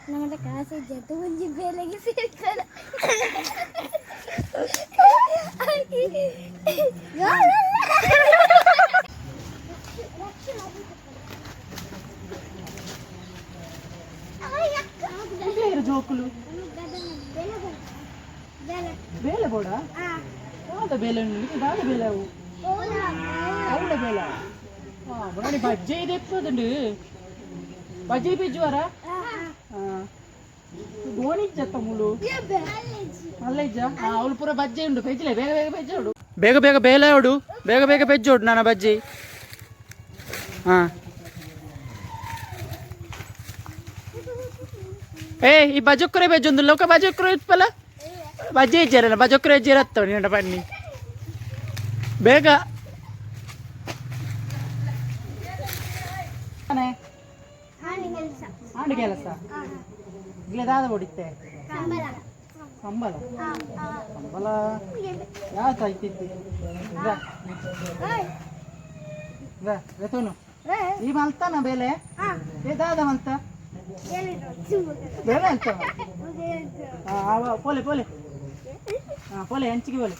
ನಮ್ಮದ ಕಾಸು ಜೊತೆ ಒಂಜಿ ಬೇಲೆಗೆ ಸೇರ್ತಾರೆ ಜೋಕುಲು ಬೇಲೆ ಬೋಡ ಯಾವ್ದ ಬೇಲೆ ದಾದ ಬೇಲೆ ಅವು ಅವಳ ಬೇಲೆ ಬನ್ನಿ ಬಜ್ಜೆ ಇದೆ ಎಪ್ಪದುಂಡು ಬಜ್ಜೆ ಬಿಜ್ಜುವಾರ ಗೋಣಿಜ್ಜತ್ತ ಮುಳು ಅಲ್ಲೈಜ್ಜ ಅವಳು ಪೂರ ಬಜ್ಜೆ ಉಂಡು ಬೆಜ್ಜಲೆ ಬೇಗ ಬೇಗ ಬೆಜ್ಜೆ ಉಡು ಬೇಗ ಬೇಗ ಬೇಲೆ ಹೊಡು ಬೇಗ ಬೇಗ ಬೆಜ್ಜೋಡು ನನ್ನ ಬಜ್ಜಿ ಹಾಂ ಏ ಈ ಬಜೊಕ್ಕರೆ ಬೆಜ್ಜೊಂದು ಲೋಕ ಬಜೊಕ್ಕರೆ ಇಪ್ಪಲ್ಲ ಬಜ್ಜೆ ಇಜ್ಜಾರಲ್ಲ ಬಜೊಕ್ಕರೆ ಇಜ್ಜಿರತ್ತವ ನಿನ್ನ ಬನ್ನಿ ಬೇಗ ಆಂಡು ಕೆಲಸ ಇಲ್ಲೇ ದಾದ ಹೊಡಿತೆ ಕಂಬಲ ಕಂಬಲ ಯಾವ್ದು ಆಯ್ತಿತ್ತು ರೆತೋನು ಈ ಮಲ್ತಾನ ಬೇಲೆ ಏ ದಾದ ಮಲ್ತ ಬೇಲೆ ಅಂತ ಪೋಲೆ ಪೋಲೆ ಹಾಂ ಪೋಲೆ ಹಂಚಿಗೆ ಪೋಲೆ